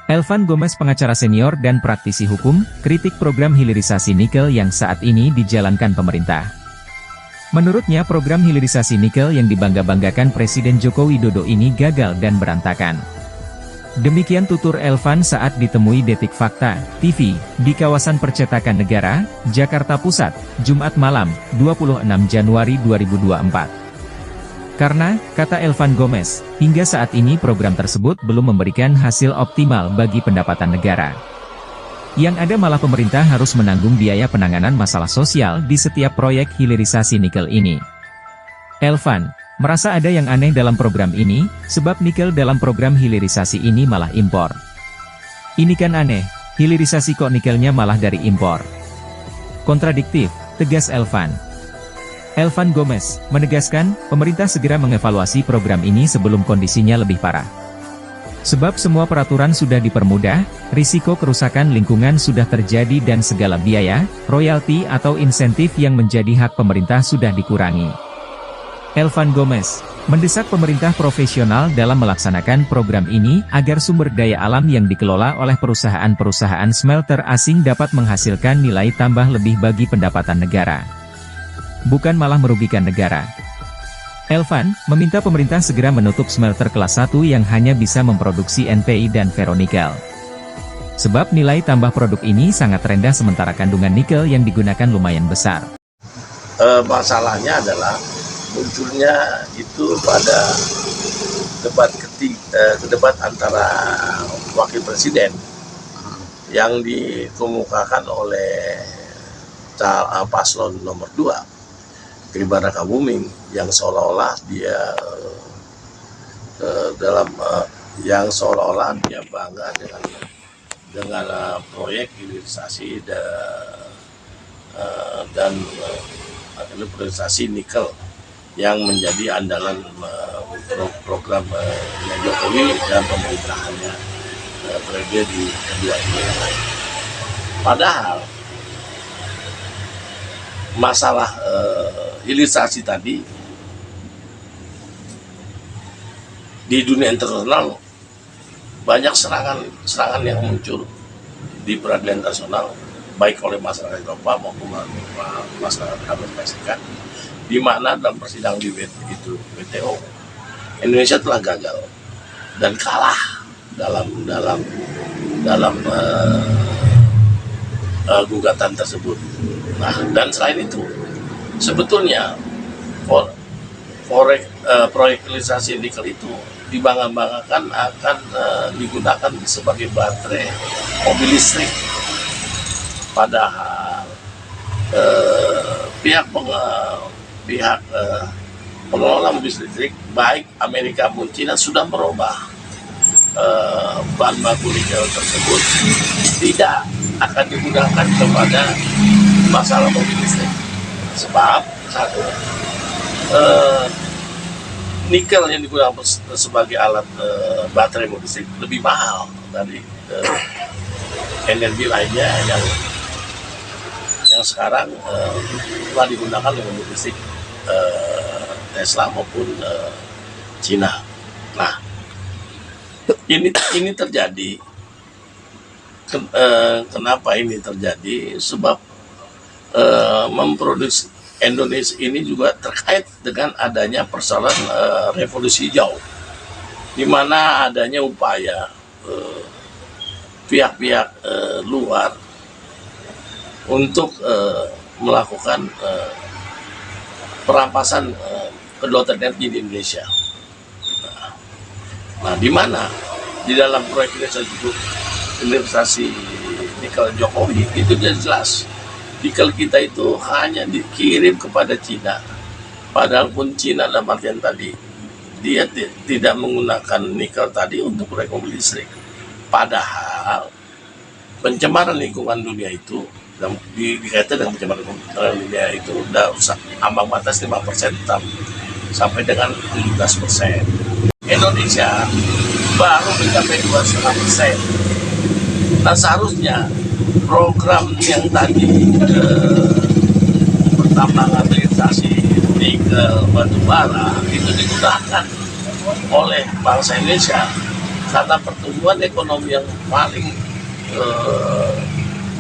Elvan Gomez, pengacara senior dan praktisi hukum, kritik program hilirisasi nikel yang saat ini dijalankan pemerintah. Menurutnya program hilirisasi nikel yang dibangga-banggakan Presiden Joko Widodo ini gagal dan berantakan. Demikian tutur Elvan saat ditemui Detik Fakta TV, di kawasan Percetakan Negara, Jakarta Pusat, Jumat malam, 26 Januari 2024. Karena, kata Elvan Gomez, hingga saat ini program tersebut belum memberikan hasil optimal bagi pendapatan negara. Yang ada malah pemerintah harus menanggung biaya penanganan masalah sosial di setiap proyek hilirisasi nikel ini. Elvan merasa ada yang aneh dalam program ini, sebab nikel dalam program hilirisasi ini malah impor. Ini kan aneh, hilirisasi kok nikelnya malah dari impor. Kontradiktif, tegas Elvan. Elvan Gomez menegaskan, pemerintah segera mengevaluasi program ini sebelum kondisinya lebih parah. Sebab semua peraturan sudah dipermudah, risiko kerusakan lingkungan sudah terjadi dan segala biaya, royalti atau insentif yang menjadi hak pemerintah sudah dikurangi. Elvan Gomez mendesak pemerintah profesional dalam melaksanakan program ini agar sumber daya alam yang dikelola oleh perusahaan-perusahaan smelter asing dapat menghasilkan nilai tambah lebih bagi pendapatan negara, bukan malah merugikan negara. Elvan meminta pemerintah segera menutup smelter kelas 1 yang hanya bisa memproduksi NPI dan ferronikel. Sebab nilai tambah produk ini sangat rendah sementara kandungan nikel yang digunakan lumayan besar. Masalahnya adalah munculnya itu pada debat antara wakil presiden yang dikemukakan oleh paslon nomor 2. Gibran Rakabuming, yang seolah-olah dia dia bangga dengan proyek hilirisasi dan hilirisasi nikel yang menjadi andalan program Jokowi dan pemerintahannya periode di kedua ini. Padahal masalah hilirisasi tadi di dunia internasional banyak serangan yang muncul di peradilan internasional, baik oleh masyarakat Eropa maupun masyarakat Amerika Serikat, di mana dalam persidangan di WTO Indonesia telah gagal dan kalah dalam gugatan tersebut. Nah, dan selain itu, sebetulnya proyek hilirisasi nikel itu dibangga-banggakan akan digunakan sebagai baterai mobil listrik. Padahal pihak pengelola mobil listrik, baik Amerika maupun China, sudah merubah bahan baku nikel tersebut tidak akan digunakan kepada masalah mobil listrik. Sebab satu, nikel yang digunakan sebagai alat baterai mobil listrik lebih mahal dari energi lainnya yang sekarang telah digunakan oleh mobil listrik Tesla maupun Cina. Nah, ini terjadi. Kenapa ini terjadi? Sebab memproduksi Indonesia ini juga terkait dengan adanya persoalan revolusi hijau, di mana adanya upaya pihak-pihak luar untuk melakukan perampasan kedaulatan energi di Indonesia. Nah, di mana di dalam proyek hilirisasi nikel Jokowi itu jelas nikel kita itu hanya dikirim kepada Cina. Padahal pun Cina dalam artian tadi dia tidak menggunakan nikel tadi untuk proyek mobil listrik. Padahal pencemaran lingkungan dunia itu dikaitkan dengan pencemaran lingkungan dunia itu udah ambang batas 5% sampai dengan 17%. Indonesia baru mencapai 2,5%. Nah, seharusnya program yang tadi pertambangan hilirisasi nikel batu bara itu digunakan oleh bangsa Indonesia karena pertumbuhan pertumbuhan ekonomi yang paling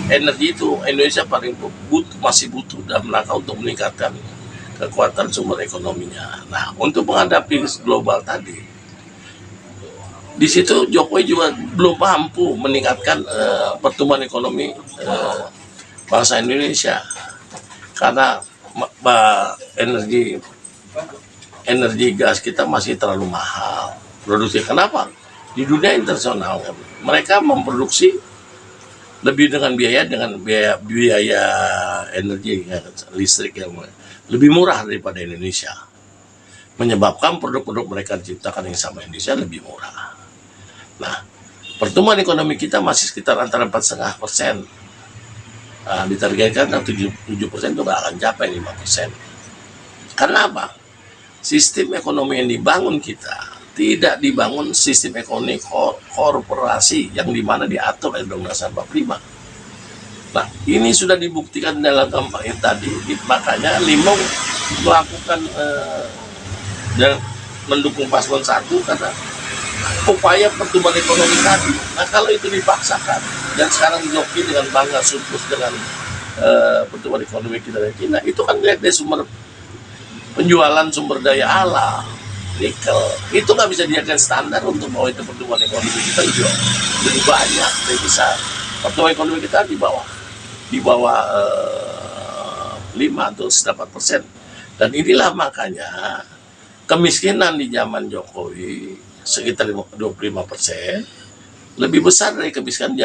energi itu Indonesia paling masih butuh dalam rangka untuk meningkatkan kekuatan sumber ekonominya. Nah, untuk menghadapi global tadi, di situ Jokowi juga belum mampu meningkatkan pertumbuhan ekonomi bangsa Indonesia karena energi gas kita masih terlalu mahal produksi. Kenapa? Di dunia internasional mereka memproduksi lebih dengan biaya energi listrik yang lebih murah daripada Indonesia, menyebabkan produk-produk mereka diciptakan yang sama Indonesia lebih murah. Nah, pertumbuhan ekonomi kita masih sekitar antara 4,5%. Nah, ditargetkan 7% itu akan capai 5%. Karena apa? Sistem ekonomi yang dibangun kita tidak dibangun sistem ekonomi korporasi yang dimana diatur oleh Undang-Undang 45. Nah, ini sudah dibuktikan dalam kampanye tadi, makanya Limong melakukan dan mendukung paslon 1 karena upaya pertumbuhan ekonomi tadi. Nah, kalau itu dipaksakan dan sekarang Jokowi dengan bangga surplus dengan pertumbuhan ekonomi kita dari Cina, itu kan lihat dari sumber penjualan sumber daya alam nikel itu nggak bisa dijadikan standar untuk bahwa itu pertumbuhan ekonomi kita lebih banyak, lebih besar. Pertumbuhan ekonomi kita di bawah 5 atau 8%. Dan inilah makanya kemiskinan di zaman Jokowi sekitar 25%, lebih besar dari kemiskinan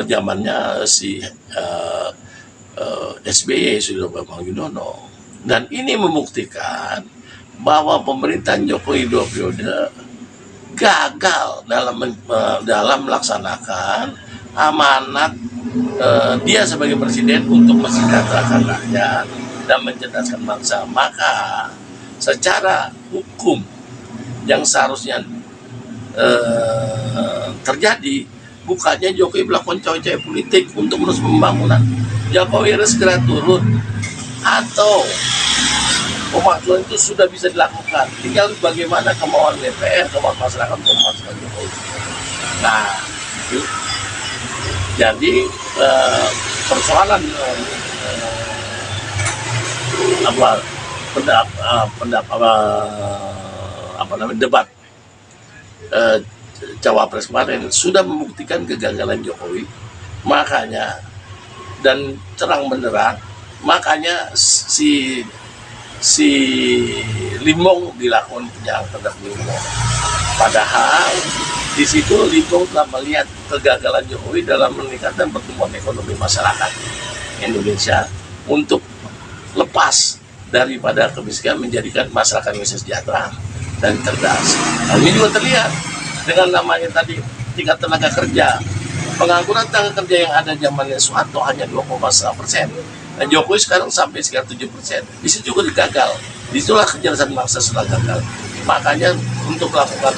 zamannya si SBY, Susilo Bambang Yudhoyono. Dan ini membuktikan bahwa pemerintahan Jokowi 2 periode gagal dalam melaksanakan amanat dia sebagai presiden untuk mensejahterakan rakyat dan mencerdaskan bangsa. Maka secara hukum yang seharusnya terjadi, bukannya Jokowi melakukan cawe-cawe politik untuk menerus pembangunan. Jokowi harus segera turun, atau pemakzulan itu sudah bisa dilakukan. Tinggal bagaimana kemauan DPR, kemauan masyarakat, memaksakan Jokowi. Nah, itu. Jadi persoalan debat cawapres kemarin sudah membuktikan kegagalan Jokowi. Makanya dan terang benderang, makanya si Limong dilakukan penjara terhadap Limong. Padahal di situ Limong telah melihat kegagalan Jokowi dalam meningkatkan pertumbuhan ekonomi masyarakat Indonesia untuk lepas daripada kemiskinan, menjadikan masyarakat Indonesia sejahtera dan cerdas. Nah, ini juga terlihat dengan namanya tadi tingkat tenaga kerja. Pengangguran tenaga kerja yang ada zamannya Soeharto hanya 2,1%. Nah, Jokowi sekarang sampai sekitar 7%. Di situ juga gagal. Disitulah kejelasan bangsa sudah gagal. Makanya untuk melakukan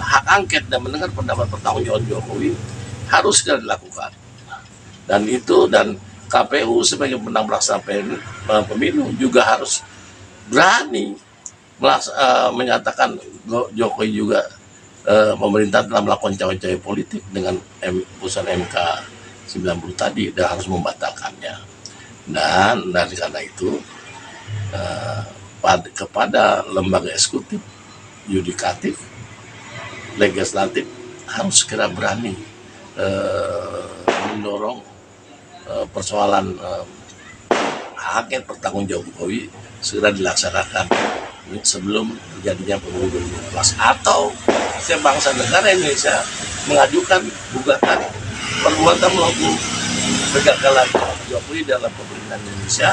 hak angket dan mendengar pendapat pertanggungjawaban Jokowi harus segera dilakukan. Dan KPU sebagai pemenang pelaksana pemilu juga harus berani menyatakan Jokowi juga pemerintah telah melakukan cawe-cawe politik dengan putusan MK 90 tadi dan harus membatalkannya. Dan dari karena itu kepada lembaga eksekutif, yudikatif, legislatif harus segera berani mendorong persoalan hak angket pertanggungjawab Jokowi segera dilaksanakan sebelum terjadinya pemilu 2024, atau sebangsa negara Indonesia mengajukan gugatan perbuatan melakukan kegagalan Jokowi dalam pemerintahan Indonesia,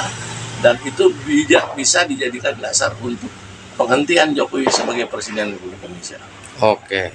dan itu bisa dijadikan dasar untuk penghentian Jokowi sebagai Presiden Republik Indonesia. Oke.